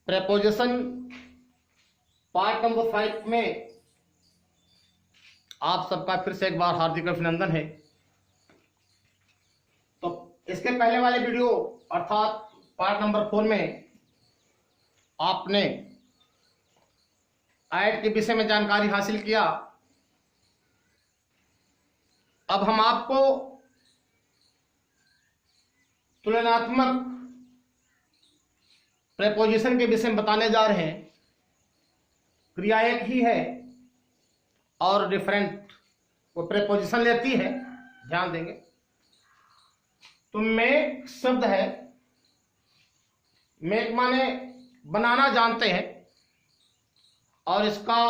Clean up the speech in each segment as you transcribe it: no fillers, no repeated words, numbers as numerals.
Preposition part number 5 में आप सबका फिर से एक बार हार्दिक अभिनंदन है। तो इसके पहले वाले वीडियो अर्थात पार्ट नंबर 4 में आपने ऐड के विषय में जानकारी हासिल किया। अब हम आपको तुलनात्मक प्रेपोजिशन के विषय में बताने जा रहे हैं। क्रिया एक ही है और डिफरेंट वो प्रेपोजिशन लेती है, ध्यान देंगे। तो मेक शब्द है, मेक माने बनाना जानते हैं, और इसका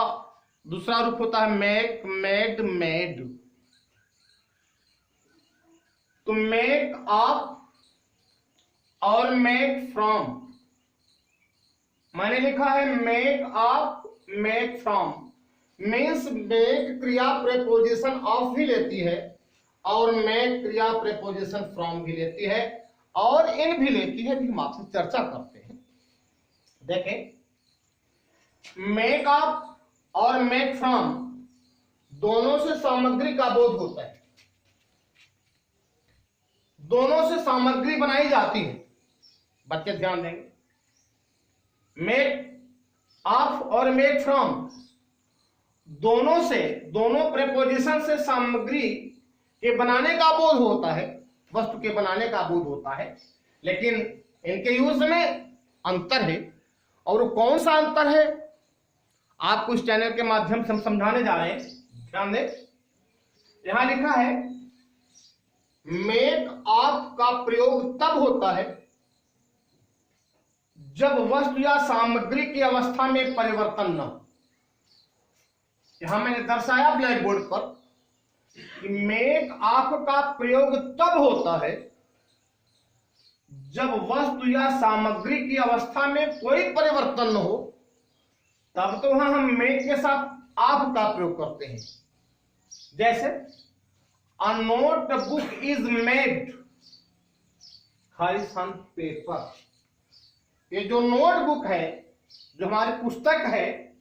दूसरा रूप होता है मेक, मेड, मेड। तो मेक ऑफ और मेक फ्रॉम, मैंने लिखा है make of, make from means make क्रिया प्रेपोजिशन ऑफ भी लेती है और मेक क्रिया प्रेपोजिशन फ्रॉम भी लेती है और इन भी लेती है, भी हम आपसे चर्चा करते हैं। देखें, मेक ऑफ और मेक फ्रॉम दोनों से सामग्री का बोध होता है, दोनों से सामग्री बनाई जाती है। बच्चे ध्यान देंगे, मेक ऑफ और मेक फ्रॉम दोनों से, दोनों प्रेपोजिशन से सामग्री के बनाने का बोध होता है, वस्तु के बनाने का बोध होता है, लेकिन इनके यूज में अंतर है। और कौन सा अंतर है आपको इस चैनल के माध्यम से हम समझाने जा रहे हैं। ध्यान दें, यहां लिखा है मेक ऑफ का प्रयोग तब होता है जब वस्तु या सामग्री की अवस्था में परिवर्तन न हो। यहां मैंने दर्शाया ब्लैक बोर्ड पर कि मेक ऑफ का प्रयोग तब होता है जब वस्तु या सामग्री की अवस्था में कोई परिवर्तन न हो, तब तो वहां हम मेक के साथ ऑफ का प्रयोग करते हैं। जैसे a notebook is made on paper, ये जो नोटबुक है, जो हमारी पुस्तक है,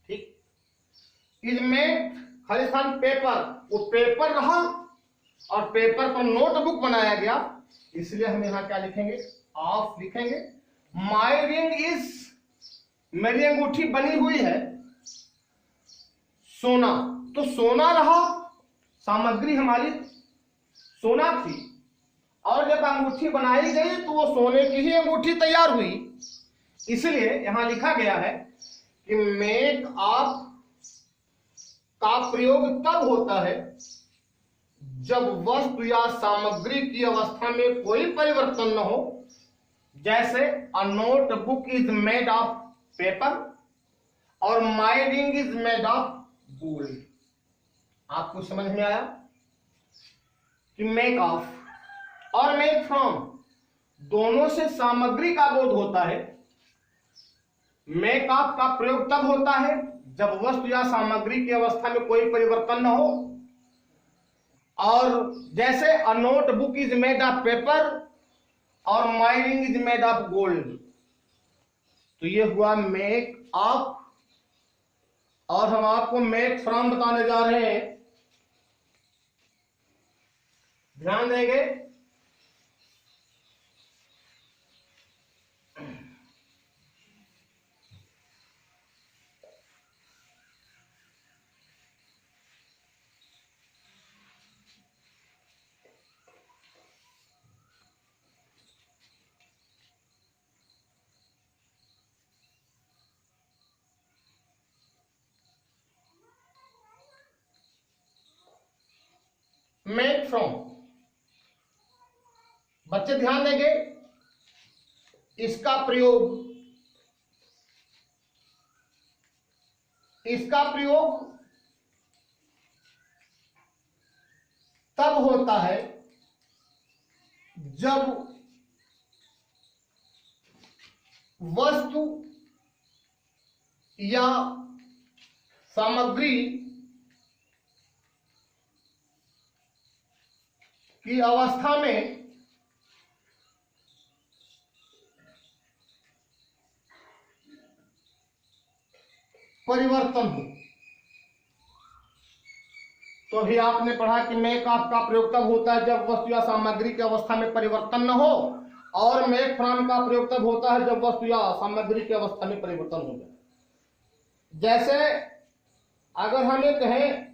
ठीक, इज मेड ऑन पेपर, वो पेपर रहा और पेपर पर नोटबुक बनाया गया, इसलिए हम यहां क्या लिखेंगे, ऑफ लिखेंगे। माई रिंग इज, मेरी अंगूठी बनी हुई है सोना, तो सोना रहा, सामग्री हमारी सोना थी, और जब अंगूठी बनाई गई तो वो सोने की ही अंगूठी तैयार हुई। इसलिए यहां लिखा गया है कि मेक ऑफ का प्रयोग तब होता है जब वस्तु या सामग्री की अवस्था में कोई परिवर्तन न हो। जैसे a notebook is made of paper और my ring is made of gold. आपको समझ में आया कि मेक ऑफ और मेक फ्रॉम दोनों से सामग्री का बोध होता है। मेक ऑफ का प्रयोग तब होता है जब वस्तु या सामग्री की अवस्था में कोई परिवर्तन न हो, और जैसे a notebook is made of paper और my ring is made of gold, तो ये हुआ मेक ऑफ। और हम आपको मेक फ्रॉम बताने जा रहे हैं, ध्यान देंगे। मेक फ्रॉम, बच्चे ध्यान देंगे, इसका प्रयोग तब होता है जब वस्तु या सामग्री की अवस्था में परिवर्तन हो। तो अभी आपने पढ़ा कि मेक का प्रयोग तब होता है जब वस्तु या सामग्री की अवस्था में परिवर्तन न हो, और मेक फ्रॉम का प्रयोग तब होता है जब वस्तु या सामग्री की अवस्था में परिवर्तन हो जाए। जैसे अगर हम ये कहें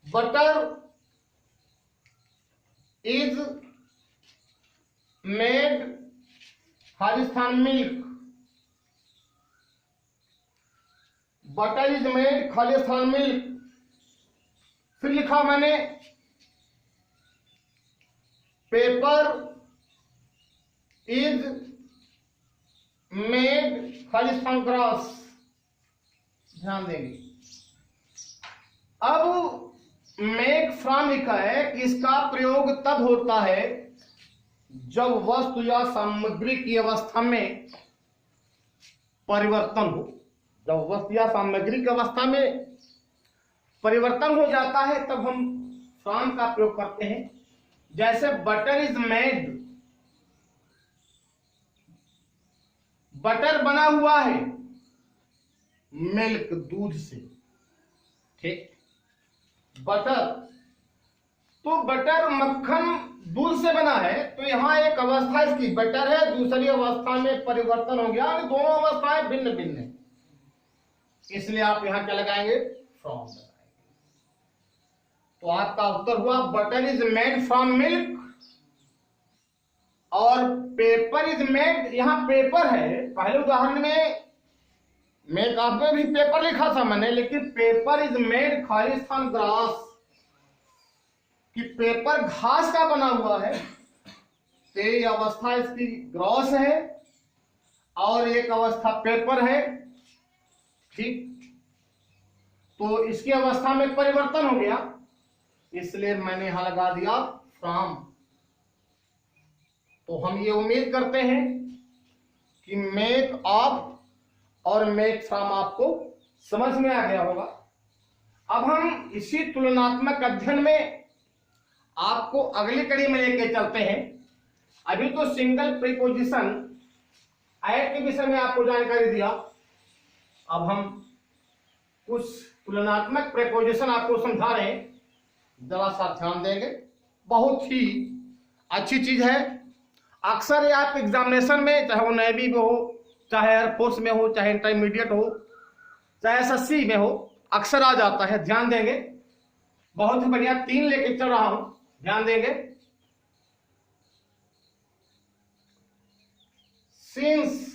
butter is made Khalistan milk, butter is made Khalistan milk. फिर लिखा मैंने paper is made Khalistan grass. ध्यान देंगे। अब मेक फ्रॉम लिखा है कि इसका प्रयोग तब होता है जब वस्तु या सामग्री की अवस्था में परिवर्तन हो। जब वस्तु या सामग्री की अवस्था में परिवर्तन हो जाता है तब हम फ्रॉम का प्रयोग करते हैं। जैसे बटर इज मेड, बटर बना हुआ है मिल्क, दूध से। ठीक, बटर, तो बटर मक्खन दूध से बना है, तो यहां एक अवस्था इसकी बटर है, दूसरी अवस्था में परिवर्तन हो गया, दोनों अवस्थाएं भिन्न भिन्न है, इसलिए आप यहां क्या लगाएंगे? फ्रॉम लगाएंगे। तो आपका उत्तर हुआ butter is made from milk, और पेपर इज मेड, यहां पेपर है, पहले उदाहरण में मेक आप में भी पेपर लिखा था मैंने, लेकिन paper is made Khalistan grass, कि पेपर घास का बना हुआ है, तो ये अवस्था इसकी ग्रास है और एक अवस्था पेपर है। ठीक, तो इसकी अवस्था में परिवर्तन हो गया, इसलिए मैंने यहां लगा दिया फ्रॉम। तो हम ये उम्मीद करते हैं कि मेक ऑफ और मेक फ्रॉम आपको समझ में आ गया होगा। अब हम इसी तुलनात्मक अध्ययन में आपको अगली कड़ी में लेके चलते हैं। अभी तो सिंगल प्रीपोजिशन ऐड के विषय में आपको जानकारी दिया, अब हम कुछ तुलनात्मक प्रीपोजिशन आपको समझा रहे हैं, जरा सा ध्यान देंगे। बहुत ही अच्छी चीज है। अक्सर ये आप एग्जामिनेशन में, चाहे वो नेवी में हो, चाहे एयरफोर्स में हो, चाहे इंटरमीडिएट हो, चाहे एसएससी में हो, अक्सर आ जाता है। ध्यान देंगे, बहुत ही बढ़िया। 3 लेके चल रहा हूं, ध्यान देंगे। Since,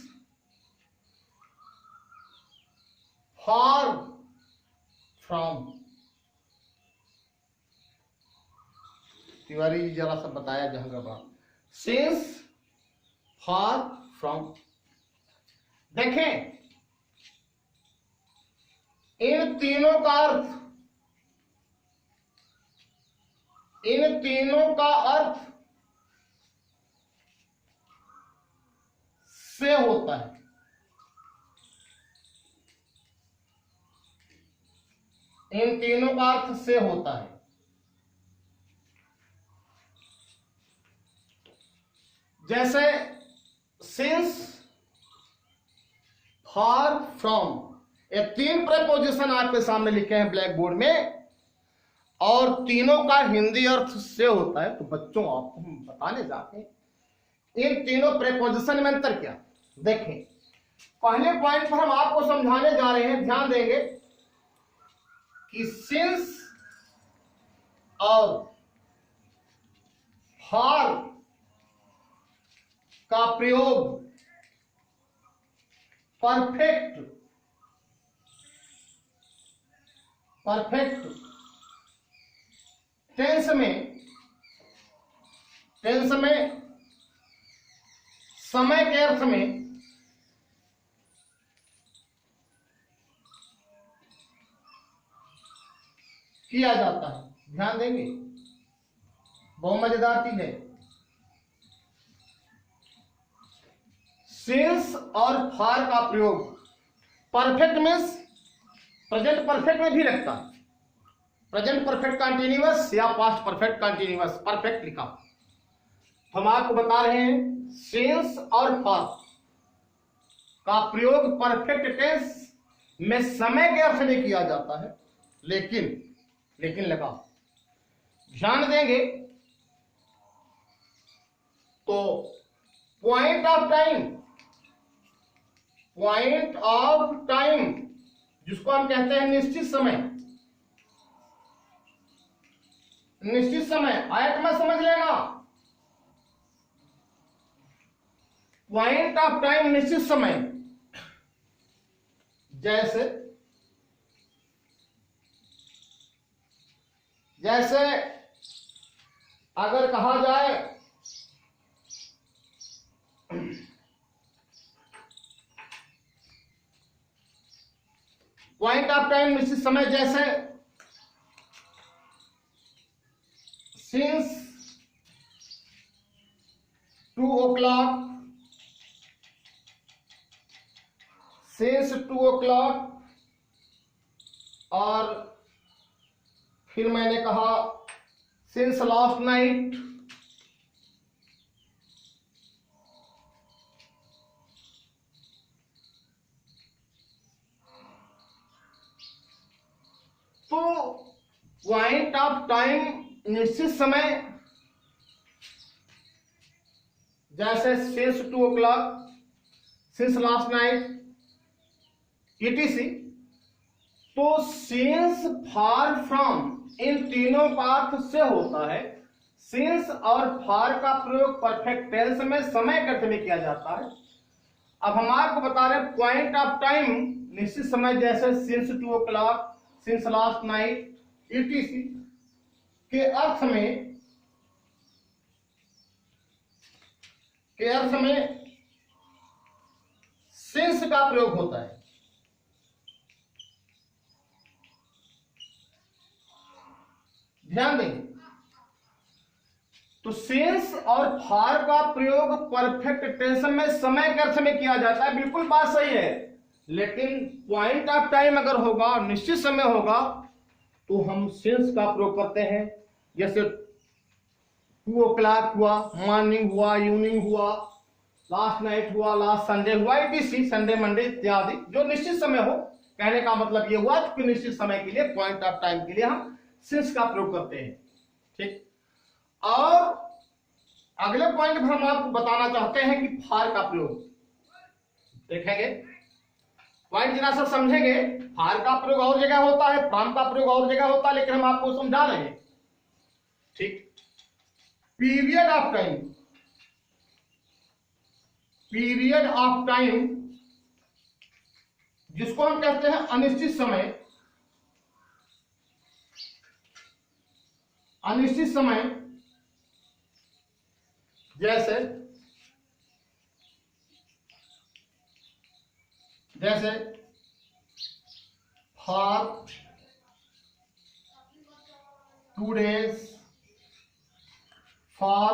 for, from. Tiwari ji जरा सा बताया जहां का बात। Since, for, from. देखें, इन तीनों का अर्थ, इन तीनों का अर्थ से होता है। इन तीनों का अर्थ से होता है। जैसे सिंस, फॉर, फ्रॉम, ये 3 प्रपोजिशन आपके सामने लिखे हैं ब्लैक बोर्ड में, और तीनों का हिंदी अर्थ से होता है। तो बच्चों, आपको हम बताने जाते हैं इन तीनों प्रेपोजिशन में अंतर क्या। देखें, पहले पॉइंट पर हम आपको समझाने जा रहे हैं, ध्यान देंगे कि सिंस और फॉर का प्रयोग परफेक्ट टेंस में समय के अर्थ में किया जाता है। ध्यान देंगे, बहुत मजेदार चीज है। सिंस और फॉर का प्रयोग परफेक्ट मीन्स प्रेजेंट परफेक्ट में भी लगता है। प्रेजेंट परफेक्ट कंटिन्यूअस या पास्ट परफेक्ट कंटिन्यूअस, परफेक्ट लिखा। हम आपको बता रहे हैं सिंस और फॉर का प्रयोग परफेक्ट टेंस में समय के अर्थ में किया जाता है, लेकिन लगा ध्यान देंगे तो पॉइंट ऑफ टाइम जिसको हम कहते हैं निश्चित समय आयत में समझ लेना। पॉइंट ऑफ टाइम निश्चित समय, जैसे अगर कहा जाए पॉइंट ऑफ टाइम निश्चित समय, जैसे सिंस 2 o'clock, और फिर मैंने कहा सिंस लास्ट नाइट, तो पॉइंट ऑफ टाइम निश्चित समय, जैसे since 2 o'clock, since last night etc। तो सिंस, फार फ्रॉम, इन तीनों का अर्थ से होता है। सिंस और फार का प्रयोग परफेक्ट टेंस में समय के अर्थ में किया जाता है। अब हम आपको बता रहे हैं पॉइंट ऑफ टाइम निश्चित समय, जैसे since 2 o'clock, since last night etc के अर्थ में सिंस का प्रयोग होता है। ध्यान देंगे तो सिंस और फार का प्रयोग परफेक्ट टेंस में समय के अर्थ में किया जाता है, बिल्कुल बात सही है। लेकिन पॉइंट ऑफ टाइम अगर होगा, निश्चित समय होगा, तो हम सिंस का प्रयोग करते हैं। जैसे 2 o'clock हुआ, मॉर्निंग हुआ, इवनिंग हुआ, लास्ट नाइट हुआ, लास्ट संडे हुआ etc, संडे मंडे इत्यादि जो निश्चित समय हो। कहने का मतलब यह हुआ कि निश्चित समय के लिए, पॉइंट ऑफ टाइम के लिए हम सिंस का प्रयोग करते हैं। ठीक, और अगले पॉइंट पर हम आपको बताना चाहते हैं कि फार का प्रयोग देखेंगे। पॉइंट जितना सब समझेंगे, फार का प्रयोग और जगह होता है, फ्रॉम का प्रयोग और जगह होता है, लेकिन हम आपको समझा रहे हैं। ठीक, पीरियड ऑफ टाइम जिसको हम कहते हैं अनिश्चित समय, जैसे for 2 days, for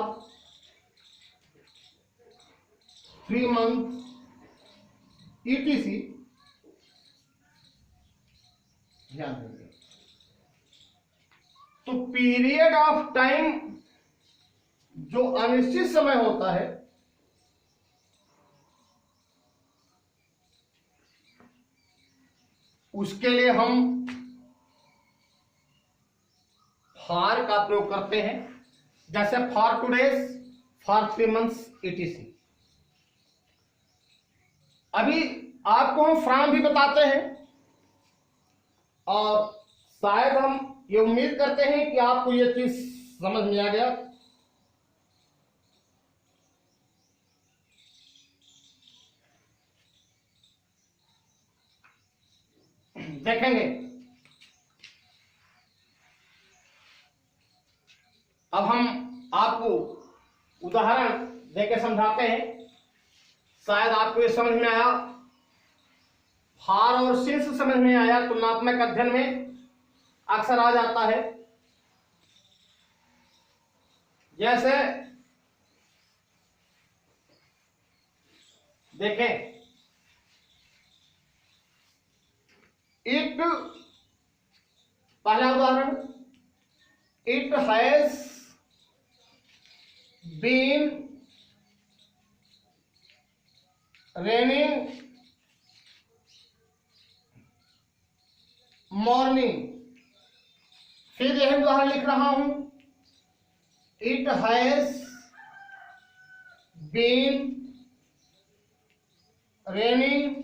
3 months etc। ध्यान देंगे तो पीरियड ऑफ टाइम जो अनिश्चित समय होता है, उसके लिए हम फार का प्रयोग करते हैं। जैसे for 2 days, for 3 months etc। अभी आपको हम फ्रॉम भी बताते हैं, और शायद हम ये उम्मीद करते हैं कि आपको ये चीज समझ में आ गया। देखेंगे अब हम आपको उदाहरण देके समझाते हैं, शायद आपको ये समझ में आया। फार और सिंस समझ में आया, तुलनात्मक अध्ययन में अक्सर आ जाता है। जैसे देखें, इट, पहला उदाहरण, it has been raining morning. फिर यह उदाहरण लिख रहा हूं, it has been raining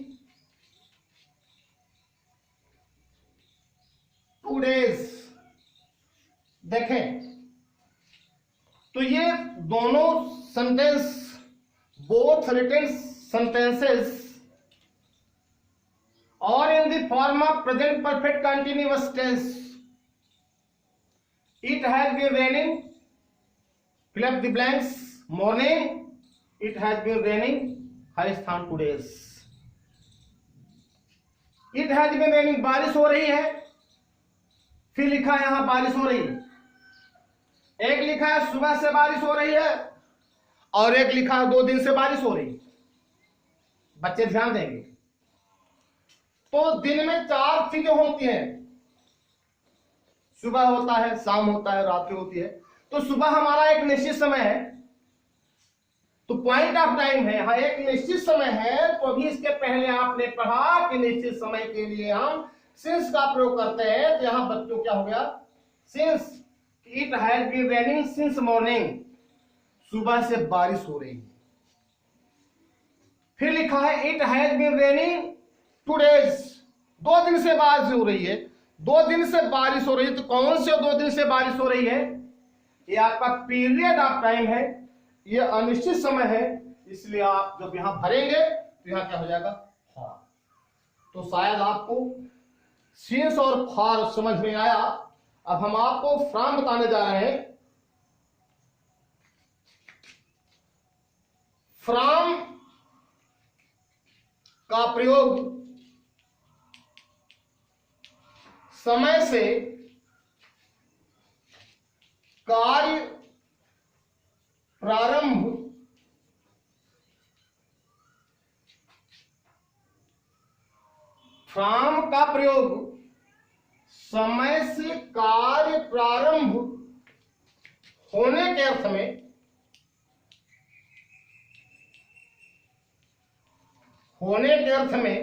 2 days। देखें तो ये दोनों सेंटेंस, बोथ रिटन सेंटेंसेस और in the form of present perfect continuous tense. It has been raining, fill up the blanks, morning, it has been raining, है स्थान 2 days। it has been raining, बारिश हो रही है, फिर लिखा है यहां बारिश हो रही है। एक लिखा है सुबह से बारिश हो रही है और एक लिखा है 2 दिन से बारिश हो रही है। बच्चे ध्यान देंगे तो दिन में 4 चीजें होती हैं, सुबह होता है, शाम होता है, रात्रि होती है। तो सुबह हमारा एक निश्चित समय है, तो पॉइंट ऑफ टाइम है, यहां एक निश्चित समय है। तो अभी इसके पहले आपने पढ़ा कि निश्चित समय के लिए हम सिंस का प्रयोग करते हैं। तो यहां बच्चों क्या हो गया, since. It has been raining since morning, सुबह से बारिश हो रही है। फिर लिखा है it has been raining 2 days, 2 दिन से बारिश हो रही है। 2 दिन से बारिश हो रही है, तो कौन से 2 दिन से बारिश हो रही है? ये आपका पीरियड ऑफ टाइम है, ये अनिश्चित समय है। इसलिए आप जब यहां भरेंगे तो यहां क्या हो जाएगा, फॉर। तो शायद आपको सिंस और फॉर समझ में आया। अब हम आपको फ्रॉम बताने जा रहे हैं। फ्रॉम का प्रयोग समय से कार्य प्रारंभ फ्रॉम का प्रयोग समय से कार्य प्रारंभ होने के अर्थ में, होने के अर्थ में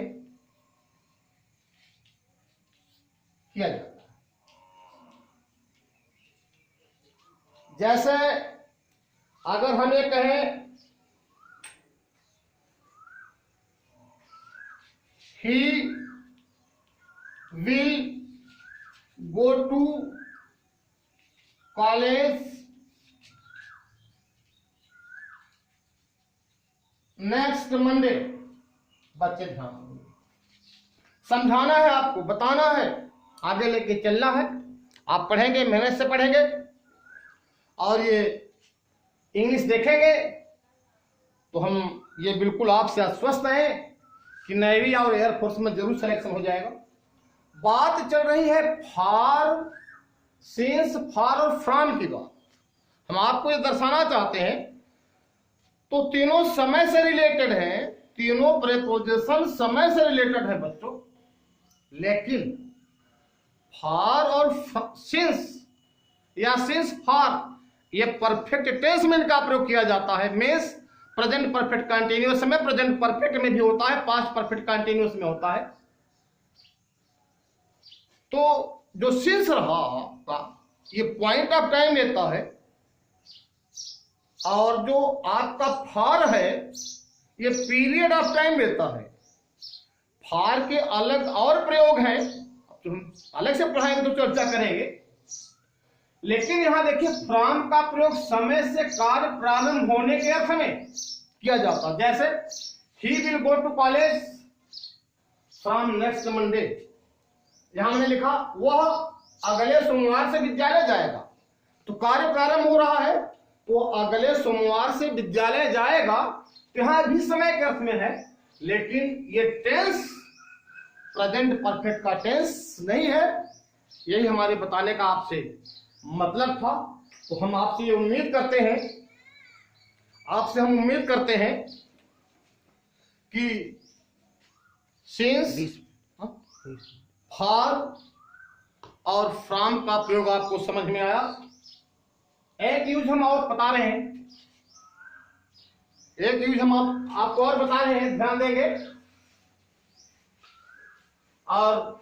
किया जाता है। जैसे अगर हम ये कहें he will go to college next Monday। बच्चे ध्यान समझाना है, आपको बताना है, आगे लेके चलना है। आप पढ़ेंगे, मेहनत से पढ़ेंगे और ये इंग्लिश देखेंगे तो हम ये बिल्कुल आपसे आश्वस्त हैं कि नेवी और एयरफोर्स में जरूर सिलेक्शन हो जाएगा। बात चल रही है फॉर, सिंस, फॉर और फ्रॉम की बात। हम आपको ये दर्शाना चाहते हैं। तो तीनों समय से रिलेटेड हैं, तीनों प्रेपोजिशन समय से रिलेटेड है बच्चों। लेकिन फॉर और सिंस या सिंस फॉर ये परफेक्ट टेंस में इनका प्रयोग किया जाता है। मींस प्रेजेंट परफेक्ट कंटिन्यूअस में, प्रेजेंट परफेक्ट में भी होता है, पास्ट परफेक्ट कंटिन्यूअस में होता है। तो जो सिंस रहा ये पॉइंट ऑफ टाइम लेता है और जो आपका फॉर है ये पीरियड ऑफ टाइम लेता है। फॉर के अलग और प्रयोग हैं, तो हम अलग से पढ़ाएंगे तो चर्चा करेंगे। लेकिन यहां देखिए फ्रॉम का प्रयोग समय से कार्य प्रारंभ होने के अर्थ में किया जाता है। जैसे he will go to college from next Monday, यहां मैंने लिखा वह अगले सोमवार से विद्यालय जाएगा। तो कार्य प्रारंभ हो रहा है, वो अगले सोमवार से विद्यालय जाएगा। तो यहां भी समय के अर्थ में है, लेकिन ये टेंस प्रेजेंट परफेक्ट का टेंस नहीं है। यही हमारे बताने का आपसे मतलब था। तो हम आपसे ये उम्मीद करते हैं, आपसे हम उम्मीद करते हैं कि सिंस, फॉर और फ्रॉम का प्रयोग आपको समझ में आया। एक यूज हम और बता रहे हैं, एक यूज हम आपको और बता रहे हैं, ध्यान देंगे। और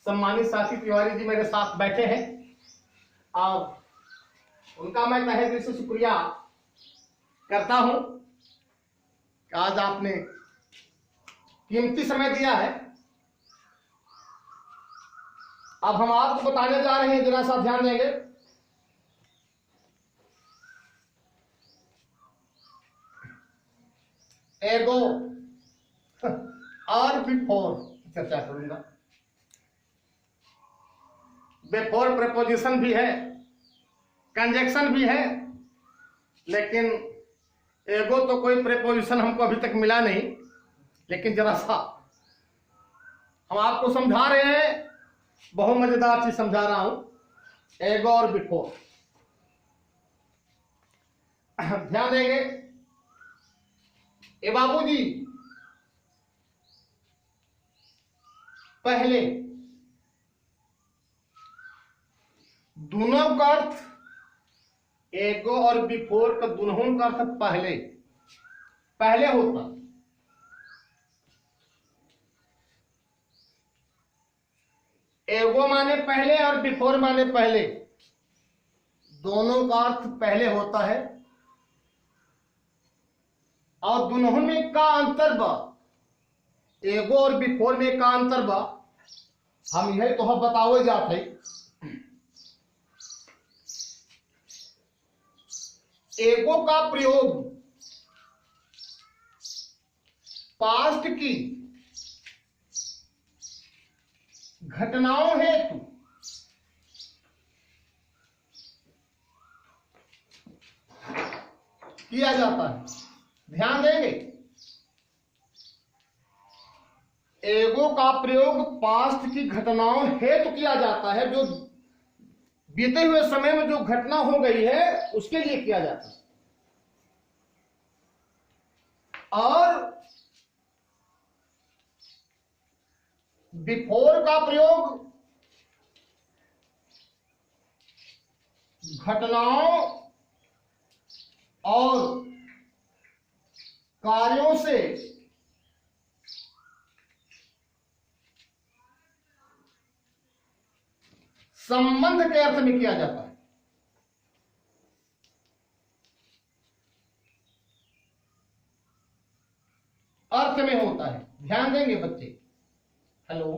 सम्मानित साथी तिवारी जी मेरे साथ बैठे हैं और उनका मैं तहे दिल से शुक्रिया करता हूं कि आज आपने कीमती समय दिया है। अब हम आपको बताने जा रहे हैं, जरा सा ध्यान देंगे। एगो और बिफोर चर्चा करूंगा। बिफोर प्रीपोजिशन भी है, कंजक्शन भी है, लेकिन एगो तो कोई प्रीपोजिशन हमको अभी तक मिला नहीं। लेकिन जरा सा हम आपको समझा रहे हैं, बहुत मजेदार चीज समझा रहा हूं। एगो और बिफोर ध्यान देंगे। ए बाबूजी, पहले दोनों का अर्थ, एगो और बिफोर का दोनों का अर्थ पहले पहले होता। एगो माने पहले और बिफोर माने पहले, दोनों का अर्थ पहले होता है। और दोनों में का अंतर बा, एगो और बिफोर में का अंतर बा, हम यही तो बताओ जाते। एगो का प्रयोग पास्ट की घटनाओं हेतु किया जाता है। ध्यान देंगे, एगो का प्रयोग पास्ट की घटनाओं हेतु किया जाता है, जो बीते हुए समय में जो घटना हो गई है उसके लिए किया जाता है। और बिफोर का प्रयोग घटनाओं और कार्यों से संबंध के अर्थ में किया जाता है। अर्थ में होता है। ध्यान देंगे बच्चे। हेलो,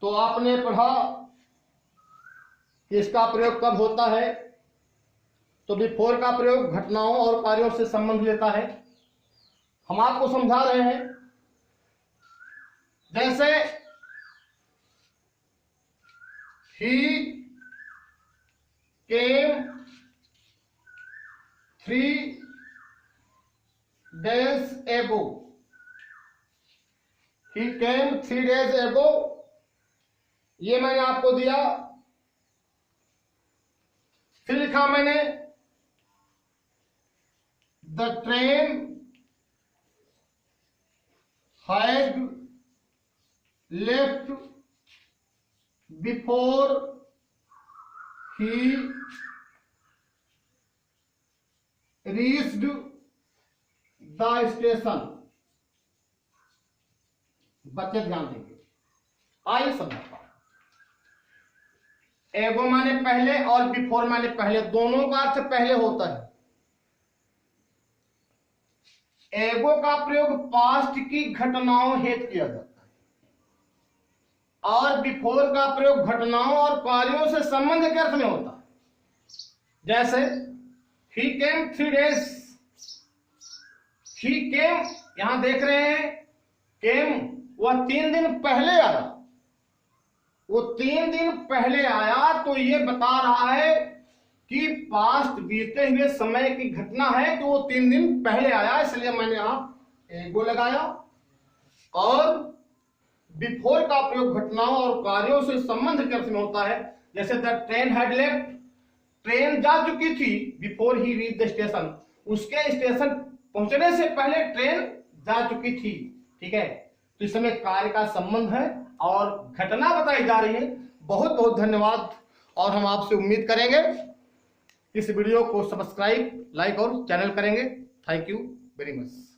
तो आपने पढ़ा कि इसका प्रयोग कब होता है, तो बिफोर का प्रयोग घटनाओं और कार्यों से संबंध लेता है। हम आपको समझा रहे हैं, जैसे he came 3 days ago। he came 3 days ago, ये मैंने आपको दिया। फिर लिखा मैंने the train had left before he reached the station। बच्चे ध्यान देंगे। आइए समझता हूं। एगो माने पहले और बिफोर माने पहले, दोनों का अर्थ पहले होता है। एगो का प्रयोग पास्ट की घटनाओं हेतु किया जाता है और बिफोर का प्रयोग घटनाओं और कार्यों से संबंध के अर्थ में होता है। जैसे he came 3 days, he came, यहां देख रहे हैं came, वह 3 दिन पहले आया। वो 3 दिन पहले आया, तो ये बता रहा है कि पास्ट बीते हुए समय की घटना है, तो वो 3 दिन पहले आया, इसलिए मैंने यहां एगो लगाया। और बिफोर का प्रयोग घटनाओं और कार्यों से संबंध के अर्थ में होता है। जैसे the train had left, train जा चुकी थी, before he reach the station, उसके स्टेशन पहुंचने से पहले ट्रेन जा चुकी थी। ठीक है, तो इस समय कार्य का संबंध है और घटना बताई जा रही है। बहुत बहुत धन्यवाद, और हम आपसे उम्मीद करेंगे इस वीडियो को सब्सक्राइब, लाइक और चैनल करेंगे। Thank you very much.